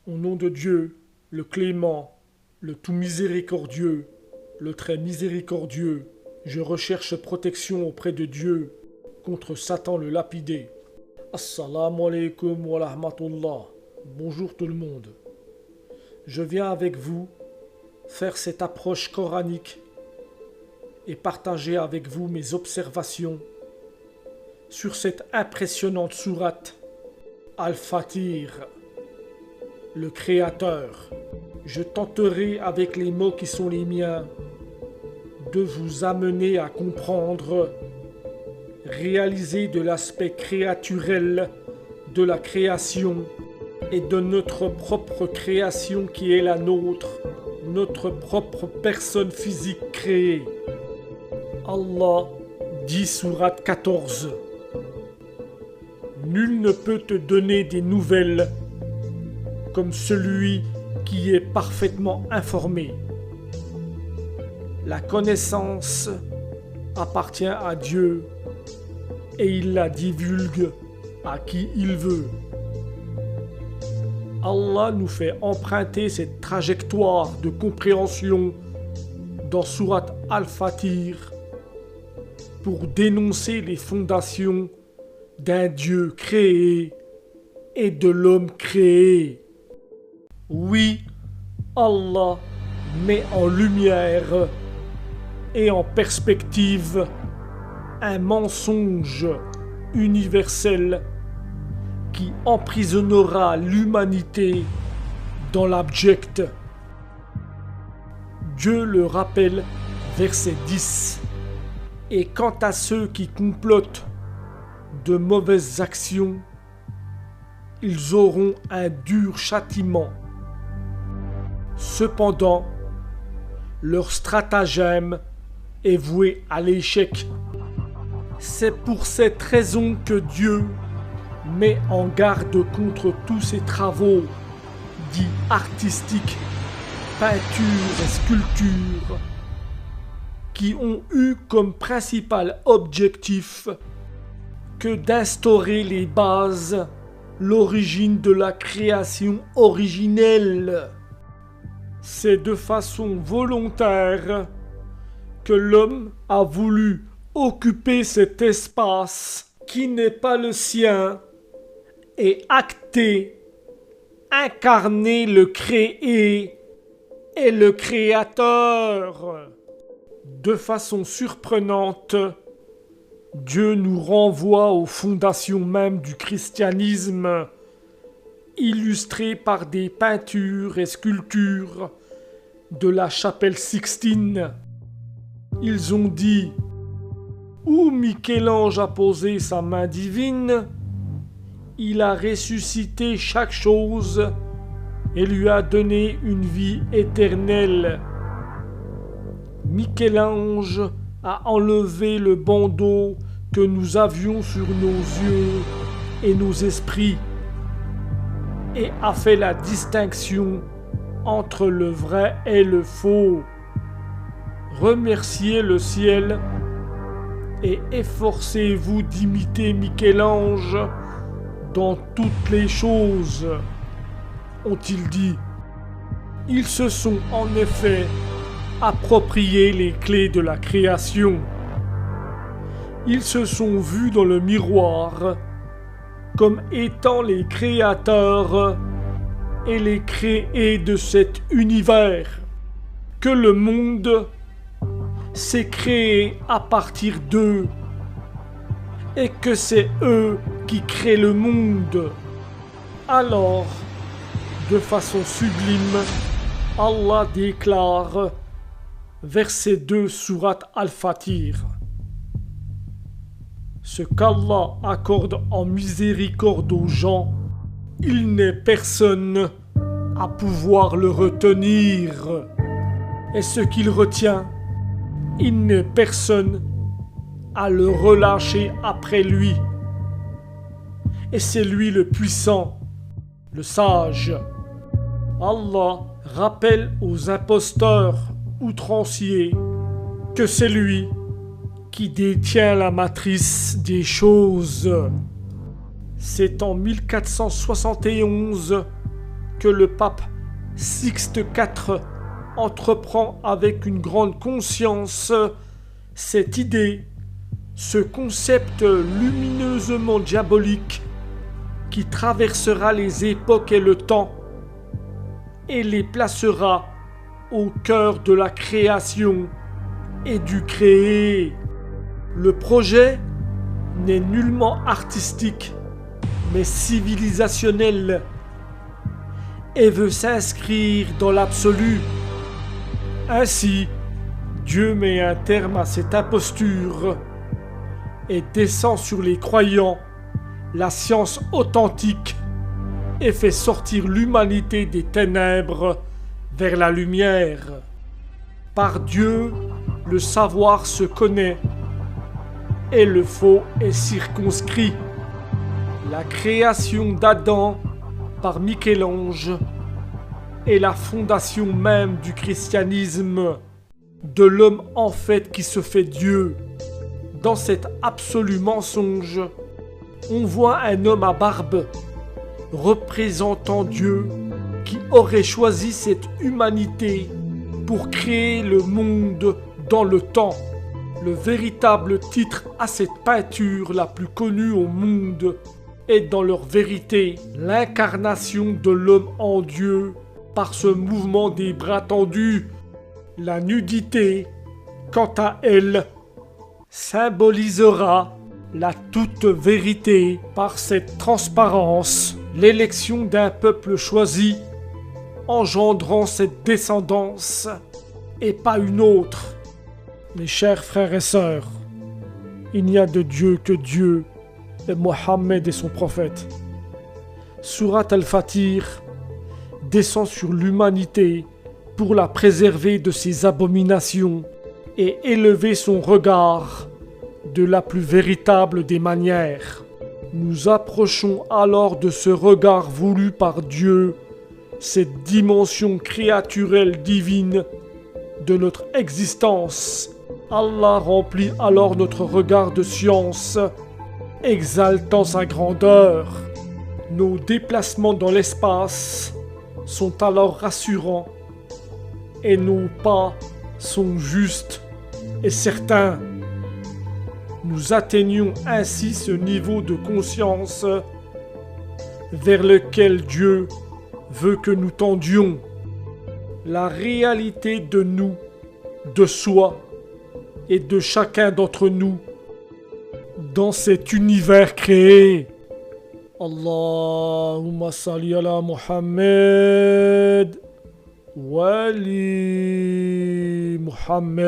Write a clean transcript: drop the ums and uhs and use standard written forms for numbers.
Au nom de Dieu, le clément, le tout miséricordieux, le très miséricordieux, je recherche protection auprès de Dieu contre Satan le lapidé. Assalamu alaikum wa rahmatullah. Bonjour tout le monde. Je viens avec vous faire cette approche coranique et partager avec vous mes observations sur cette impressionnante sourate Al-Fatir, le Créateur. Je tenterai avec les mots qui sont les miens de vous amener à comprendre, réaliser de l'aspect créaturel de la création et de notre propre création qui est la nôtre, notre propre personne physique créée. Allah dit sourate 14. Nul ne peut te donner des nouvelles comme celui qui est parfaitement informé. La connaissance appartient à Dieu et il la divulgue à qui il veut. Allah nous fait emprunter cette trajectoire de compréhension dans sourate Al-Fatir pour dénoncer les fondations d'un Dieu créé et de l'homme créé. Oui, Allah met en lumière et en perspective un mensonge universel qui emprisonnera l'humanité dans l'abject. Dieu le rappelle, verset 10. Et quant à ceux qui complotent de mauvaises actions, ils auront un dur châtiment. Cependant, leur stratagème est voué à l'échec. C'est pour cette raison que Dieu met en garde contre tous ces travaux dits artistiques, peintures et sculptures, qui ont eu comme principal objectif que d'instaurer les bases, l'origine de la création originelle. C'est de façon volontaire que l'homme a voulu occuper cet espace qui n'est pas le sien et acter, incarner le créé et le créateur. De façon surprenante, Dieu nous renvoie aux fondations mêmes du christianisme, illustrées par des peintures et sculptures de la chapelle Sixtine. Ils ont dit « Où Michel-Ange a posé sa main divine, il a ressuscité chaque chose et lui a donné une vie éternelle. Michel-Ange a enlevé le bandeau que nous avions sur nos yeux et nos esprits et a fait la distinction entre le vrai et le faux. Remerciez le ciel et efforcez-vous d'imiter Michel-Ange dans toutes les choses, ont-ils dit. Ils se sont en effet approprié les clés de la création. Ils se sont vus dans le miroir comme étant les créateurs et les créés de cet univers, que le monde s'est créé à partir d'eux et que c'est eux qui créent le monde. Alors, de façon sublime, Allah déclare, verset 2, sourate Al-Fatir. Ce qu'Allah accorde en miséricorde aux gens, il n'est personne à pouvoir le retenir. Et ce qu'il retient, il n'est personne à le relâcher après lui. Et c'est lui le puissant, le sage. Allah rappelle aux imposteurs outranciers que c'est lui qui détient la matrice des choses. C'est en 1471 que le pape Sixte IV entreprend avec une grande conscience cette idée, ce concept lumineusement diabolique qui traversera les époques et le temps et les placera au cœur de la création et du créé. Le projet n'est nullement artistique, mais civilisationnel, et veut s'inscrire dans l'absolu. Ainsi, Dieu met un terme à cette imposture et descend sur les croyants la science authentique et fait sortir l'humanité des ténèbres vers la lumière. Par Dieu, le savoir se connaît et le faux est circonscrit. La création d'Adam par Michel-Ange est la fondation même du christianisme, de l'homme en fait qui se fait Dieu. Dans cet absolu mensonge, on voit un homme à barbe, représentant Dieu, qui aurait choisi cette humanité pour créer le monde dans le temps. Le véritable titre à cette peinture la plus connue au monde est dans leur vérité l'incarnation de l'homme en Dieu par ce mouvement des bras tendus. La nudité, quant à elle, symbolisera la toute vérité par cette transparence, l'élection d'un peuple choisi, engendrant cette descendance et pas une autre. Mes chers frères et sœurs, il n'y a de Dieu que Dieu et Mohammed et son prophète. Surat al-Fatir descend sur l'humanité pour la préserver de ses abominations et élever son regard de la plus véritable des manières. Nous approchons alors de ce regard voulu par Dieu, cette dimension créaturelle divine de notre existence. Allah remplit alors notre regard de science, exaltant sa grandeur. Nos déplacements dans l'espace sont alors rassurants et nos pas sont justes et certains. Nous atteignons ainsi ce niveau de conscience vers lequel Dieu veut que nous tendions. La réalité de nous, de soi et de chacun d'entre nous dans cet univers créé. Allahumma salli ala Muhammad wa ali Muhammad.